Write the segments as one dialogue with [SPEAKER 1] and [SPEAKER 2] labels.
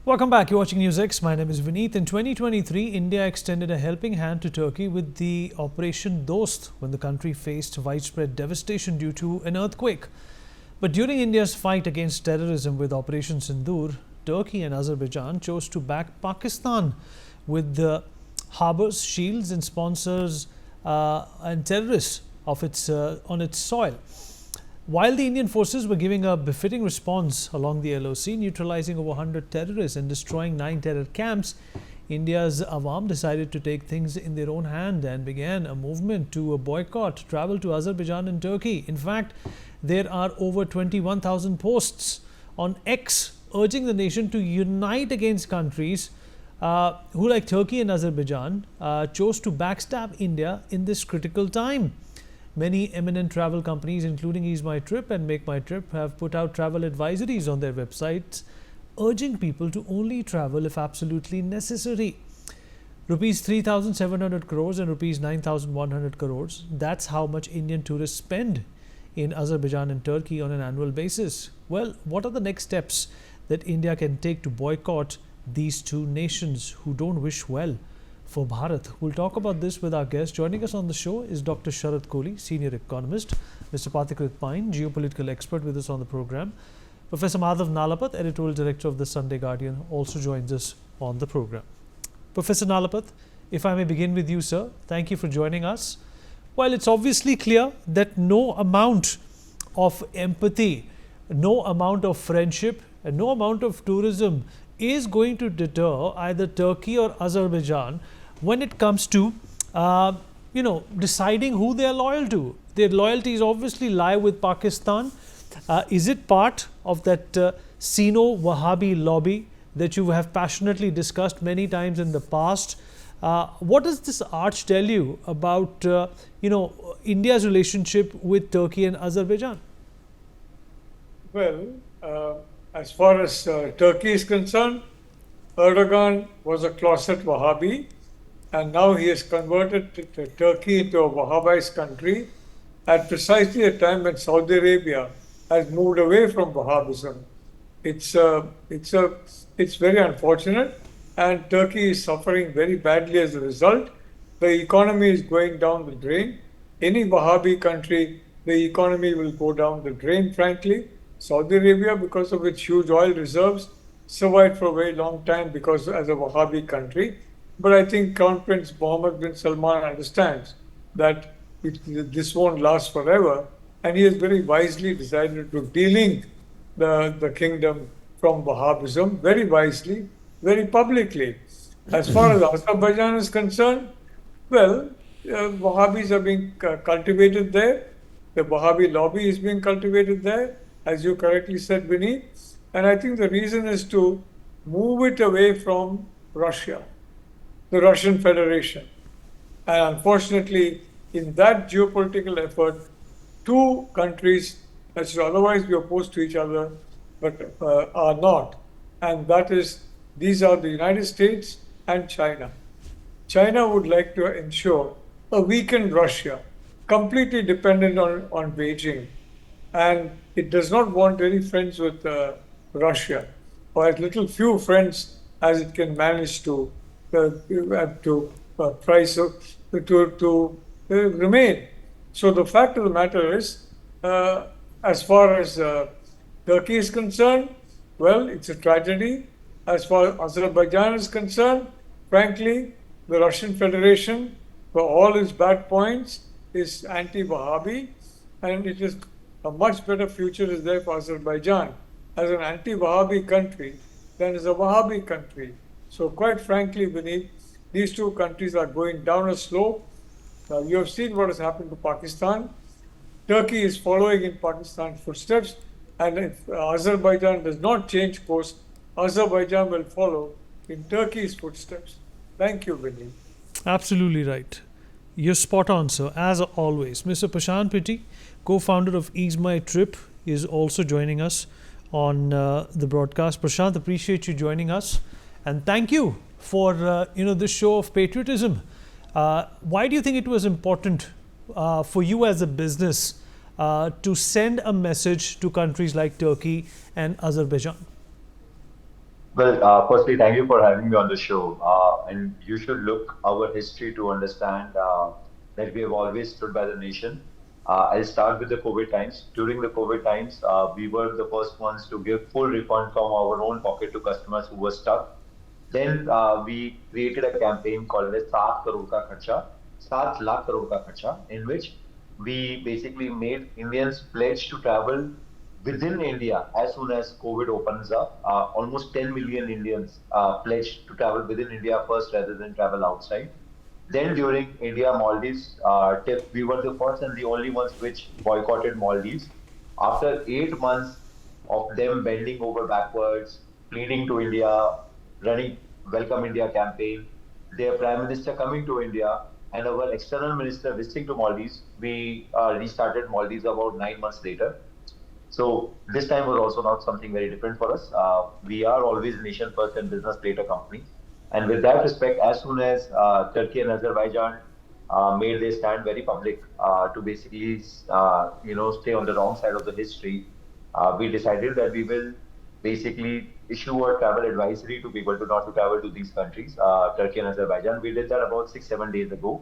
[SPEAKER 1] Welcome back. You're watching Newsx. My name is Vineet. In 2023, India extended a helping hand to Turkey with the Operation Dost when the country faced widespread devastation due to an earthquake. But during India's fight against terrorism with Operation Sindoor, Turkey and Azerbaijan chose to back Pakistan with the harbors, shields, and sponsors and terrorists of on its soil. While the Indian forces were giving a befitting response along the LOC, neutralizing over 100 terrorists and destroying 9 terror camps, India's Awam decided to take things in their own hand and began a movement to boycott travel to Azerbaijan and Turkey. In fact, there are over 21,000 posts on X urging the nation to unite against countries who, like Turkey and Azerbaijan, chose to backstab India in this critical time. Many eminent travel companies, including Ease My Trip and Make My Trip, have put out travel advisories on their websites, urging people to only travel if absolutely necessary. Rupees 3,700 crores and rupees 9,100 crores. That's how much Indian tourists spend in Azerbaijan and Turkey on an annual basis. Well, what are the next steps that India can take to boycott these two nations who don't wish well for Bharat? We'll talk about this with our guest. Joining us on the show is Dr. Sharat Kohli, senior economist, Mr. Pathikrit Pine, geopolitical expert, with us on the program. Professor Madhav Nalapat, editorial director of the Sunday Guardian, also joins us on the program. Professor Nalapat, if I may begin with you, sir, thank you for joining us. While it's obviously clear that no amount of empathy, no amount of friendship, and no amount of tourism is going to deter either Turkey or Azerbaijan when it comes to, deciding who they are loyal to. Their loyalties obviously lie with Pakistan. Is it part of that Sino-Wahhabi lobby that you have passionately discussed many times in the past? What does this arch tell you about, India's relationship with Turkey and Azerbaijan?
[SPEAKER 2] Well, as far as Turkey is concerned, Erdogan was a closet Wahhabi, and now he has converted Turkey into a Wahhabite country at precisely a time when Saudi Arabia has moved away from Wahhabism. It's very unfortunate, and Turkey is suffering very badly as a result. The economy is going down the drain. Any Wahhabi country, the economy will go down the drain, frankly. Saudi Arabia, because of its huge oil reserves, survived for a very long time because as a Wahhabi country. But I think Crown Prince Mohammed bin Salman understands that this won't last forever, and he has very wisely decided to delink the kingdom from Wahhabism, very wisely, very publicly. As far as Azerbaijan is concerned, well, Wahhabis are being cultivated there. The Wahhabi lobby is being cultivated there, as you correctly said, Vinny. And I think the reason is to move it away from Russia, the Russian Federation. And unfortunately, in that geopolitical effort, two countries that should otherwise be opposed to each other, but are not. And these are the United States and China. China would like to ensure a weakened Russia, completely dependent on Beijing. And it does not want any friends with Russia, or as little few friends as it can manage to remain. So the fact of the matter is, as far as Turkey is concerned, well, it's a tragedy. As far as Azerbaijan is concerned, frankly, the Russian Federation, for all its bad points, is anti-Wahhabi, and it is a much better future is there for Azerbaijan as an anti-Wahhabi country than as a Wahhabi country. So quite frankly, Vineet, these two countries are going down a slope. You have seen what has happened to Pakistan. Turkey is following in Pakistan's footsteps, and if Azerbaijan does not change course, Azerbaijan will follow in Turkey's footsteps. Thank you, Vineet.
[SPEAKER 1] Absolutely right. You're spot on, sir, as always. Mr. Prashant Pitti, co-founder of Ease My Trip, is also joining us on the broadcast. Prashant, appreciate you joining us, and thank you for this show of patriotism. Why do you think it was important for you as a business to send a message to countries like Turkey and Azerbaijan?
[SPEAKER 3] Well, firstly, thank you for having me on the show. And you should look our history to understand that we have always stood by the nation. I'll start with the COVID times. During the COVID times, we were the first ones to give full refund from our own pocket to customers who were stuck. Then we created a campaign called as Saat Crore Ka Kharcha, 7 lakh crore ka kharcha, in which we basically made Indians pledge to travel within India as soon as COVID opens up. Almost 10 million Indians pledged to travel within India first rather than travel outside. Then during India Maldives trip, we were the first and the only ones which boycotted Maldives. After 8 months of them bending over backwards, pleading to India, running Welcome India campaign, their Prime Minister coming to India, and our external minister visiting to Maldives, we restarted Maldives about 9 months later. So this time was also not something very different for us. We are always nation first and business later company. And with that respect, as soon as Turkey and Azerbaijan made their stand very public to basically, stay on the wrong side of the history, we decided that we will basically issue a travel advisory to people to not to travel to these countries, Turkey and Azerbaijan. We did that about 6, 7 days ago,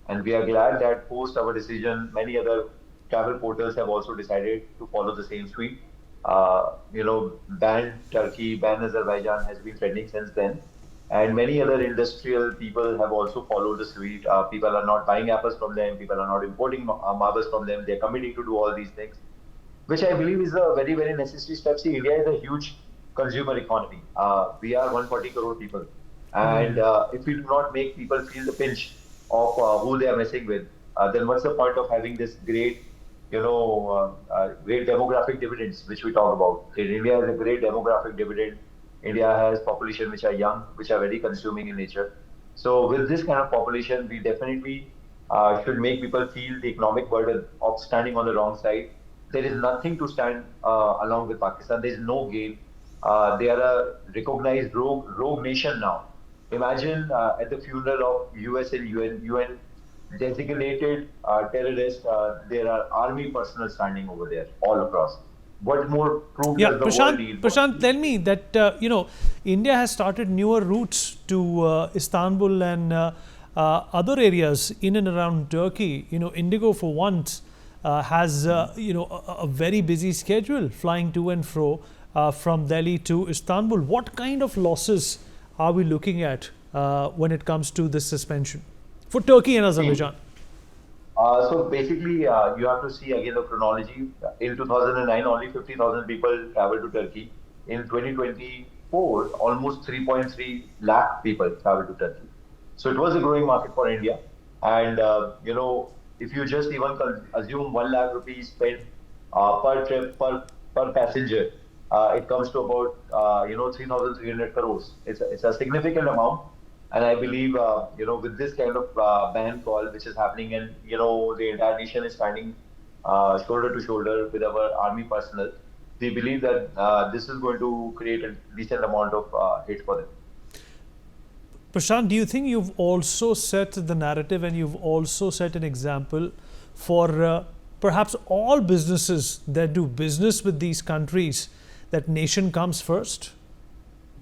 [SPEAKER 3] and we are glad that post our decision, many other travel portals have also decided to follow the same suite. Ban Turkey, ban Azerbaijan has been trending since then. And many other industrial people have also followed the suite. People are not buying apples from them. People are not importing marbles from them. They're committing to do all these things, which I believe is a very, very necessary step. See, India is a huge consumer economy. We are 140 crore people. And if we do not make people feel the pinch of who they are messing with, then what's the point of having this great demographic dividends, which we talk about? India has a great demographic dividend. India has population which are young, which are very consuming in nature. So with this kind of population, we definitely should make people feel the economic burden of standing on the wrong side. There is nothing to stand along with Pakistan. There is no gain. They are a recognized rogue nation now. Imagine at the funeral of US and UN designated terrorists, there are army personnel standing over there all across. What more proof
[SPEAKER 1] Yeah,
[SPEAKER 3] does the world need?
[SPEAKER 1] Prashant, tell me that India has started newer routes to Istanbul and other areas in and around Turkey. Indigo for once has a very busy schedule flying to and fro from Delhi to Istanbul. What kind of losses are we looking at when it comes to this suspension for Turkey and
[SPEAKER 3] See,
[SPEAKER 1] Azerbaijan?
[SPEAKER 3] so basically, you have to see again the chronology. In 2009, only 50,000 people traveled to Turkey. In 2024, almost 3.3 lakh people traveled to Turkey. So it was a growing market for India. And, if you just even assume 1 lakh rupees spent per trip, per passenger, it comes to about, 3,300 crores. It's a significant amount. And I believe, with this kind of ban call which is happening, and the entire nation is standing shoulder to shoulder with our army personnel, we believe that this is going to create a decent amount of hit for them.
[SPEAKER 1] Prashant, do you think you've also set the narrative and you've also set an example for perhaps all businesses that do business with these countries that nation comes first?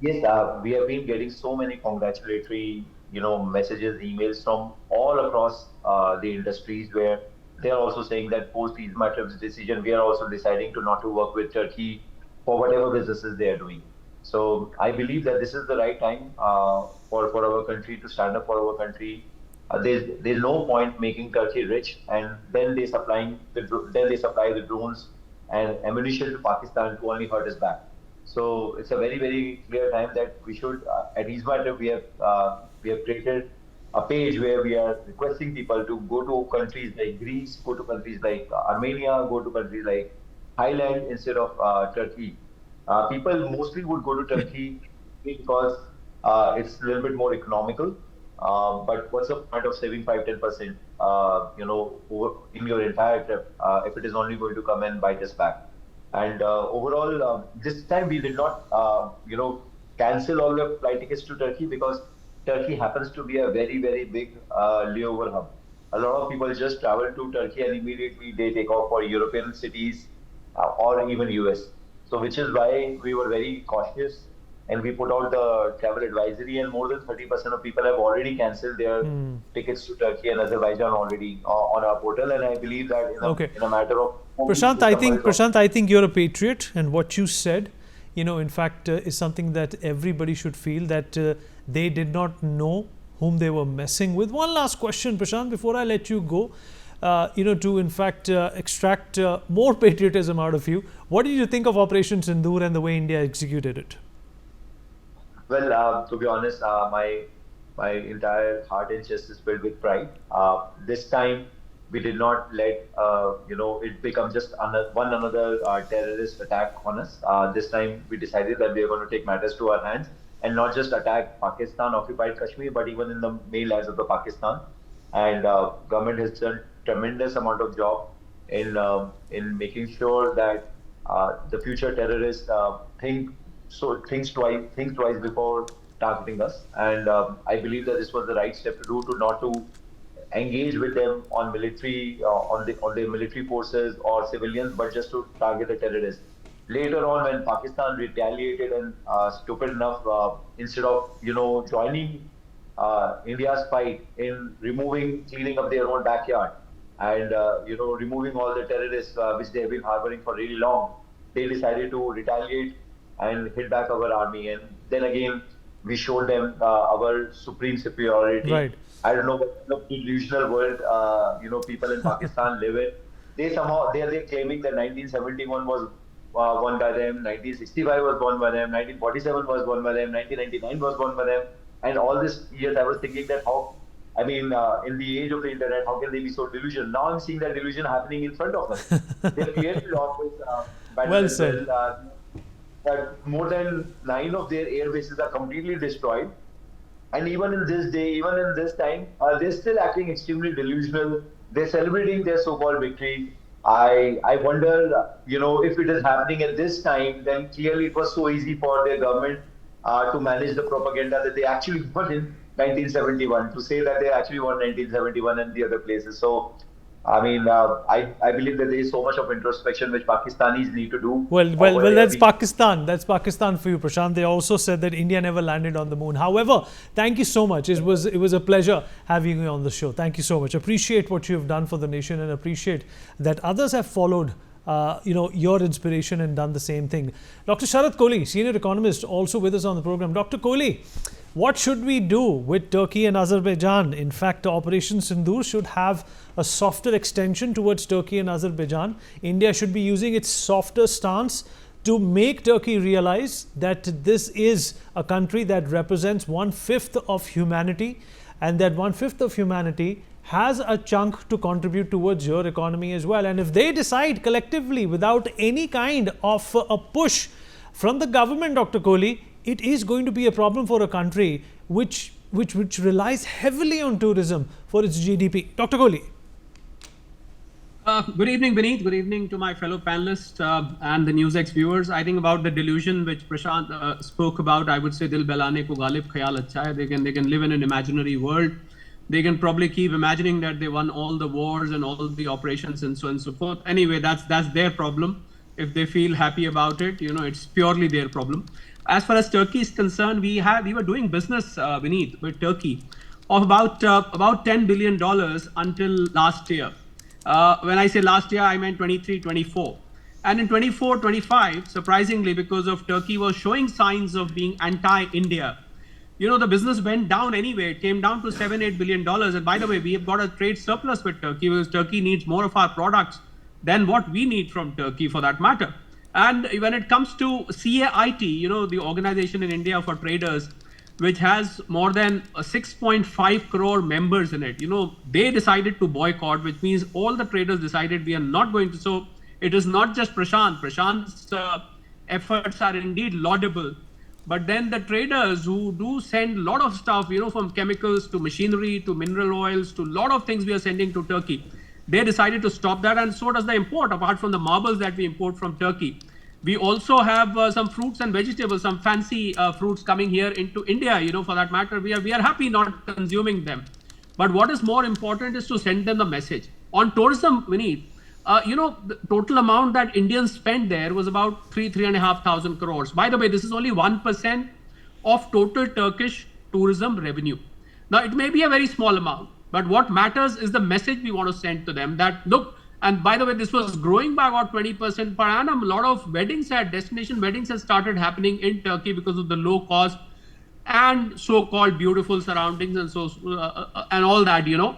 [SPEAKER 3] Yes, we have been getting so many congratulatory, messages, emails from all across the industries where they are also saying that post these matters decision, we are also deciding to not to work with Turkey for whatever businesses they are doing. So I believe that this is the right time for our country to stand up for our country. There's no point making Turkey rich and then then they supply the drones and ammunition to Pakistan to only hurt us back. So it's a very, very clear time that we should, at Eastmatter, we have created a page where we are requesting people to go to countries like Greece, go to countries like Armenia, go to countries like Thailand instead of Turkey. People mostly would go to Turkey because it's a little bit more economical. But what's the point of saving 5-10%, in your entire trip if it is only going to come and bite us back? And overall, this time we did not, cancel all the flight tickets to Turkey because Turkey happens to be a very, very big layover hub. A lot of people just travel to Turkey and immediately they take off for European cities or even US. So, which is why we were very cautious. and we put out the travel advisory, and more than 30% of people have already cancelled their tickets to Turkey and Azerbaijan already on our portal. And I believe that
[SPEAKER 1] Okay.
[SPEAKER 3] in a matter of
[SPEAKER 1] Prashant, I think you're a patriot, and what you said, in fact, is something that everybody should feel, that they did not know whom they were messing with. One last question, Prashant, before I let you go. To in fact extract more patriotism out of you. What did you think of Operation Sindoor and the way India executed it?
[SPEAKER 3] Well, to be honest, my entire heart and chest is filled with pride. This time, we did not let it become just another terrorist attack on us. This time, we decided that we are going to take matters to our hands and not just attack Pakistan occupied Kashmir, but even in the mainlands of the Pakistan. And government has done tremendous amount of job in making sure that the future terrorists think twice before targeting us. And I believe that this was the right step to do, to not to engage with them on military on the military forces or civilians, but just to target the terrorists. Later on, when Pakistan retaliated and stupid enough, instead of joining India's fight in cleaning up their own backyard, and removing all the terrorists which they have been harboring for really long, they decided to retaliate and hit back our army. And then again, we showed them our supreme superiority.
[SPEAKER 1] Right.
[SPEAKER 3] I don't know what kind of delusional world people in Pakistan live in. They're claiming that 1971 was won by them, 1965 was won by them, 1947 was won by them, 1999 was won by them. And all these years I was thinking that in the age of the internet, how can they be so delusional? Now I'm seeing that delusion happening in front of us. They're clearly lost with battle.
[SPEAKER 1] Well said.
[SPEAKER 3] But more than 9 of their air bases are completely destroyed. And even in this day, even in this time, they're still acting extremely delusional. They're celebrating their so-called victory. I wonder, if it is happening at this time, then clearly it was so easy for their government to manage the propaganda that they actually won in 1971, to say that they actually won 1971 and the other places. So, I believe that there is so much of introspection which Pakistanis need to do.
[SPEAKER 1] Well, that's Pakistan. That's Pakistan for you, Prashant. They also said that India never landed on the moon. However, thank you so much. It was a pleasure having you on the show. Thank you so much. Appreciate what you have done for the nation, and appreciate that others have followed your inspiration and done the same thing. Dr. Sharat Kohli, senior economist, also with us on the program. Dr. Kohli, what should we do with Turkey and Azerbaijan? In fact, Operation Sindoor should have a softer extension towards Turkey and Azerbaijan. India should be using its softer stance to make Turkey realize that this is a country that represents 1/5 of humanity, and that 1/5 of humanity has a chunk to contribute towards your economy as well. And if they decide collectively, without any kind of a push from the government, Dr. Kohli, it is going to be a problem for a country which relies heavily on tourism for its GDP. Dr. Kohli.
[SPEAKER 4] Good evening, Vineet. Good evening to my fellow panelists and the Newsx viewers. I think about the delusion which Prashant spoke about, I would say, Dil Belane ko Ghalib Khayal Acha hai. They can live in an imaginary world. They can probably keep imagining that they won all the wars and all the operations and so on and so forth. Anyway, that's their problem. If they feel happy about it, it's purely their problem. As far as Turkey is concerned, we were doing business, Vineet, with Turkey of about $10 billion until last year. When I say last year, I meant 23-24. And in 24-25, surprisingly, because of Turkey was showing signs of being anti-India, the business went down anyway. It came down to $7-8 billion. And by the way, we have got a trade surplus with Turkey, because Turkey needs more of our products than what we need from Turkey, for that matter. And when it comes to CAIT, the organization in India for traders, which has more than 6.5 crore members in it, they decided to boycott, which means all the traders decided we are not going to. So it is not just Prashant. Prashant's efforts are indeed laudable. But then the traders who do send a lot of stuff, from chemicals to machinery to mineral oils to a lot of things we are sending to Turkey, they decided to stop that. And so does the import, apart from the marbles that we import from Turkey. We also have some fruits and vegetables, some fancy fruits coming here into India, for that matter. We are happy not consuming them. But what is more important is to send them the message. On tourism, Vineet, the total amount that Indians spent there was about 3,500 crores. By the way, this is only 1% of total Turkish tourism revenue. Now, it may be a very small amount, but what matters is the message we want to send to them that, look, and by the way, this was growing by about 20% per annum. A lot of destination weddings have started happening in Turkey because of the low cost and so-called beautiful surroundings and all that,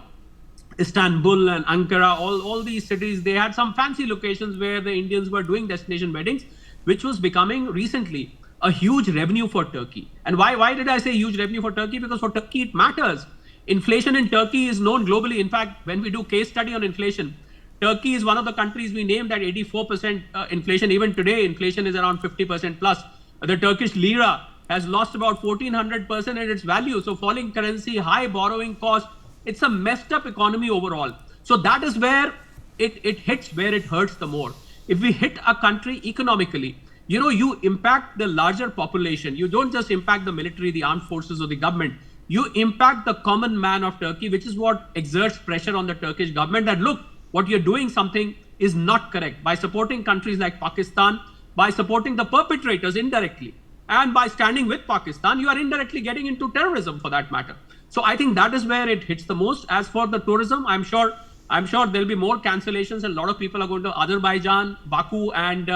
[SPEAKER 4] Istanbul and Ankara, all these cities, they had some fancy locations where the Indians were doing destination weddings, which was becoming recently a huge revenue for Turkey. And why did I say huge revenue for Turkey? Because for Turkey, it matters. Inflation in Turkey is known globally. In fact, when we do case study on inflation, Turkey is one of the countries we named at 84% inflation. Even today, inflation is around 50% plus. The Turkish lira has lost about 1400% in its value. So falling currency, high borrowing cost, it's a messed up economy overall. So that is where it hits where it hurts the more. If we hit a country economically, you impact the larger population. You don't just impact the military, the armed forces, or the government. You impact the common man of Turkey, which is what exerts pressure on the Turkish government that, look, what you're doing something is not correct. By supporting countries like Pakistan, by supporting the perpetrators indirectly, and by standing with Pakistan, you are indirectly getting into terrorism for that matter. So I think that is where it hits the most. As for the tourism, I'm sure there'll be more cancellations, and a lot of people are going to Azerbaijan, Baku, and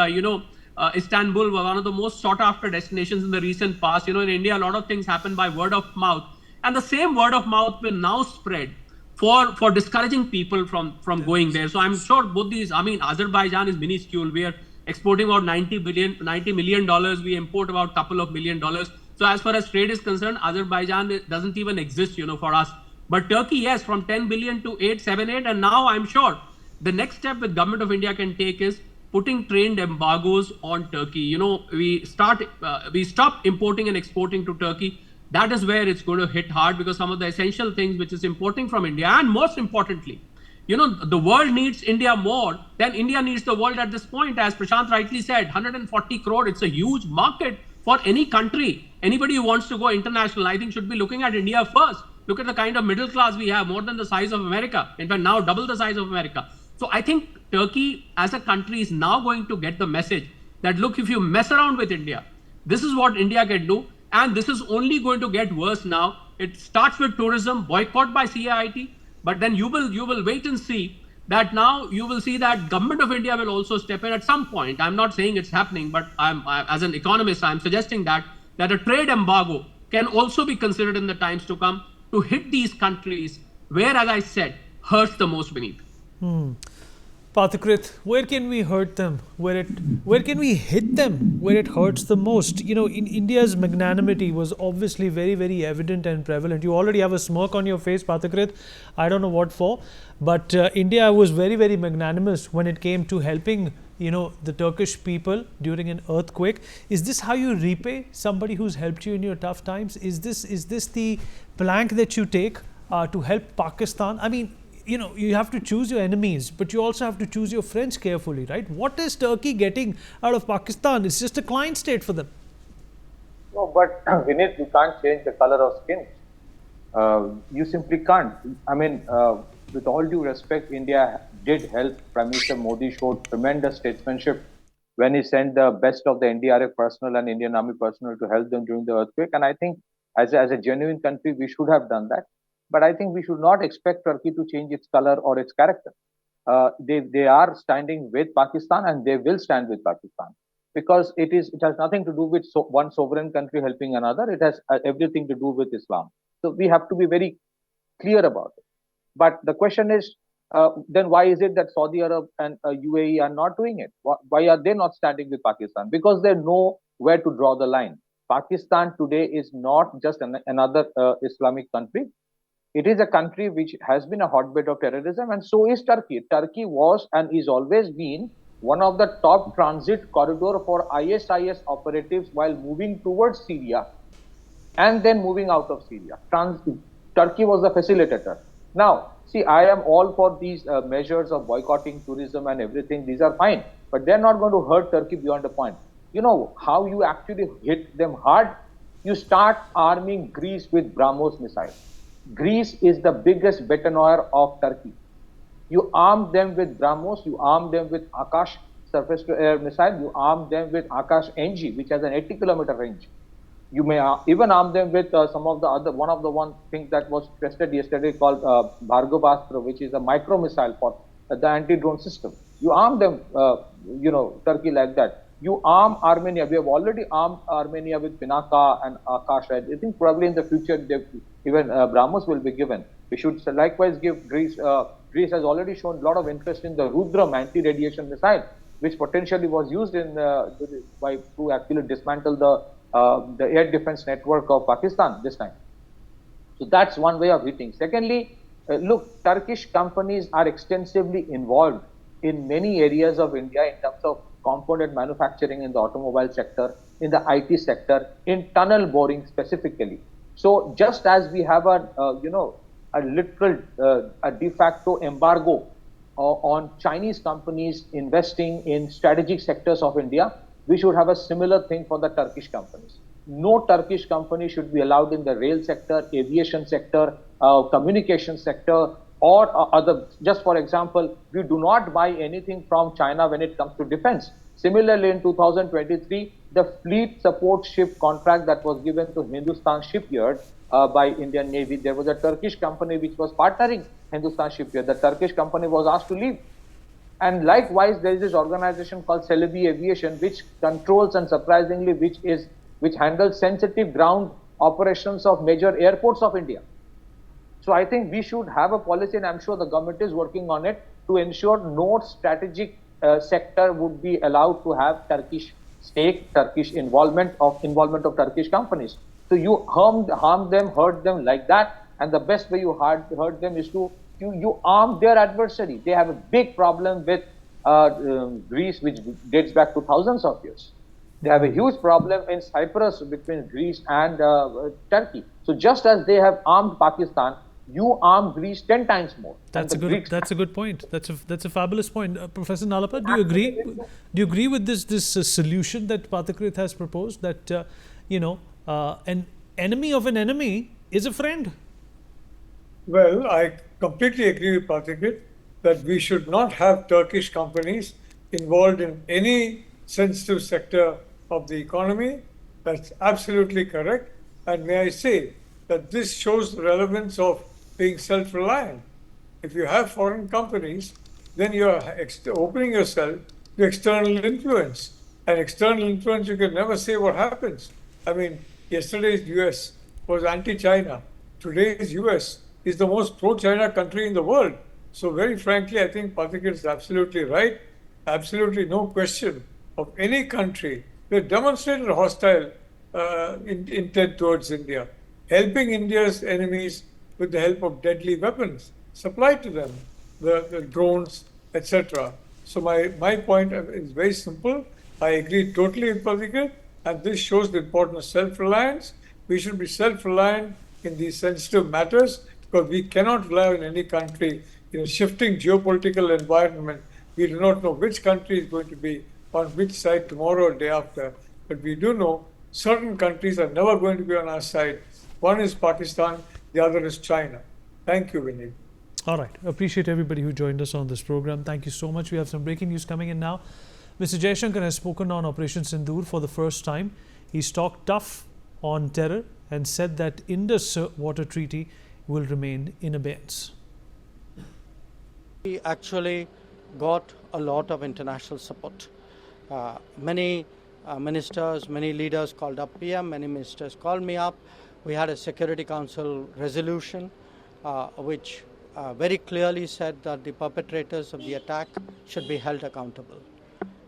[SPEAKER 4] Istanbul were one of the most sought after destinations in the recent past. In India, a lot of things happen by word of mouth, and the same word of mouth will now spread for discouraging people from going there. So I'm sure both these, Azerbaijan is minuscule. We are exporting about $90 million. We import about a couple of $1 million. So as far as trade is concerned, Azerbaijan doesn't even exist, for us. But Turkey, yes, from 10 billion to 8, 7, 8. And now I'm sure the next step the government of India can take is putting trade embargoes on Turkey. We stop importing and exporting to Turkey. That is where it's going to hit hard, because some of the essential things which is importing from India, and most importantly, the world needs India more than India needs the world at this point. As Prashant rightly said, 140 crore, it's a huge market for any country. Anybody who wants to go international, I think, should be looking at India first. Look at the kind of middle class we have, more than the size of America. In fact, now double the size of America. So I think Turkey as a country is now going to get the message that, look, if you mess around with India, this is what India can do. And this is only going to get worse now. It starts with tourism, boycott by CIIT, but then you will wait and see that now you will see that government of India will also step in at some point. I'm not saying it's happening, but as an economist, I'm suggesting that a trade embargo can also be considered in the times to come to hit these countries where, as I said, hurts the most beneath.
[SPEAKER 1] Pathakrit, where can we hurt them? Where can we hit them where it hurts the most? In India's magnanimity was obviously very, very evident and prevalent. You already have a smirk on your face, Pathakrit. I don't know what for, but India was very, very magnanimous when it came to helping, the Turkish people during an earthquake. Is this how you repay somebody who's helped you in your tough times? Is this the plank that you take to help Pakistan? You have to choose your enemies, but you also have to choose your friends carefully, right? What is Turkey getting out of Pakistan? It's just a client state for them.
[SPEAKER 5] No, but Vinit, you can't change the color of skin. You simply can't. With all due respect, India did help. Prime Minister Modi showed tremendous statesmanship when he sent the best of the NDRF personnel and Indian Army personnel to help them during the earthquake. And I think as a genuine country, we should have done that. But I think we should not expect Turkey to change its color or its character. They are standing with Pakistan, and they will stand with Pakistan, because it has nothing to do with one sovereign country helping another. It has everything to do with Islam. So we have to be very clear about it. But the question is, then why is it that Saudi Arab and UAE are not doing it? Why are they not standing with Pakistan? Because they know where to draw the line. Pakistan today is not just another Islamic country. It is a country which has been a hotbed of terrorism, and so is Turkey. Turkey was and is always been one of the top transit corridor for ISIS operatives while moving towards Syria and then moving out of Syria. Turkey was the facilitator. Now, see, I am all for these measures of boycotting tourism and everything. These are fine, but they're not going to hurt Turkey beyond a point. You know how you actually hit them hard? You start arming Greece with BrahMos missiles. Greece is the biggest bétonnière of Turkey. You arm them with BrahMos, you arm them with Akash surface-to-air missile, you arm them with Akash NG, which has an 80-kilometer range. You may even arm them with some of the other, one thing that was tested yesterday called Bhargavastra, which is a micro missile for the anti-drone system. You arm them, Turkey like that. You arm Armenia. We have already armed Armenia with Pinaka and Akash. I think probably in the future, even BrahMos will be given. We should likewise give Greece. Greece has already shown a lot of interest in the Rudram anti-radiation missile, which potentially was used to actually dismantle the air defense network of Pakistan this time. So that's one way of hitting. Secondly, look, Turkish companies are extensively involved in many areas of India in terms of component manufacturing in the automobile sector, in the IT sector, in tunnel boring specifically. So just as we have a literal, a de facto embargo on Chinese companies investing in strategic sectors of India, we should have a similar thing for the Turkish companies. No Turkish company should be allowed in the rail sector, aviation sector, communication sector, or other. Just for example, we do not buy anything from China when it comes to defense. Similarly, in 2023, the fleet support ship contract that was given to Hindustan Shipyard by Indian Navy, there was a Turkish company which was partnering Hindustan Shipyard. The Turkish company was asked to leave. And likewise, there is this organization called Celebi Aviation, which controls and surprisingly, which handles sensitive ground operations of major airports of India. So I think we should have a policy, and I'm sure the government is working on it, to ensure no strategic sector would be allowed to have Turkish stake, Turkish involvement of Turkish companies. So you harm them, hurt them like that, and the best way you hurt them is to you arm their adversary. They have a big problem with Greece, which dates back to thousands of years. They have a huge problem in Cyprus between Greece and Turkey. So just as they have armed Pakistan, you arm Greece 10 times more.
[SPEAKER 1] That's a good point. That's a fabulous point. Professor Nalapa, do you agree? Do you agree with this solution that Pathakrit has proposed, that an enemy of an enemy is a friend?
[SPEAKER 2] Well, I completely agree with Pathakrit that we should not have Turkish companies involved in any sensitive sector of the economy. That's absolutely correct. And may I say that this shows the relevance of being self-reliant. If you have foreign companies, then you're opening yourself to external influence. And external influence, you can never say what happens. I mean, yesterday's US was anti-China. Today's US is the most pro-China country in the world. So very frankly, I think Pathakrit is absolutely right. Absolutely no question of any country that demonstrated hostile intent towards India, helping India's enemies with the help of deadly weapons supplied to them, the drones, etc. So my point is very simple. I agree totally with Pathakrit, and this shows the importance of self-reliance. We should be self-reliant in these sensitive matters, because we cannot rely on any country in a shifting geopolitical environment. We do not know which country is going to be on which side tomorrow or day after. But we do know certain countries are never going to be on our side. One is Pakistan, the other is China. Thank you, Vineet.
[SPEAKER 1] All right. Appreciate everybody who joined us on this program. Thank you so much. We have some breaking news coming in now. Mr. Jaishankar has spoken on Operation Sindoor for the first time. He's talked tough on terror and said that Indus Water Treaty will remain in abeyance.
[SPEAKER 6] We actually got a lot of international support. Many ministers, many leaders called up PM, many ministers called me up. We had a Security Council resolution which very clearly said that the perpetrators of the attack should be held accountable.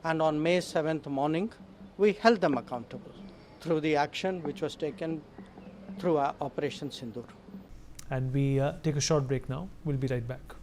[SPEAKER 6] And on May 7th morning, we held them accountable through the action which was taken through Operation Sindoor.
[SPEAKER 1] And we take a short break now. We'll be right back.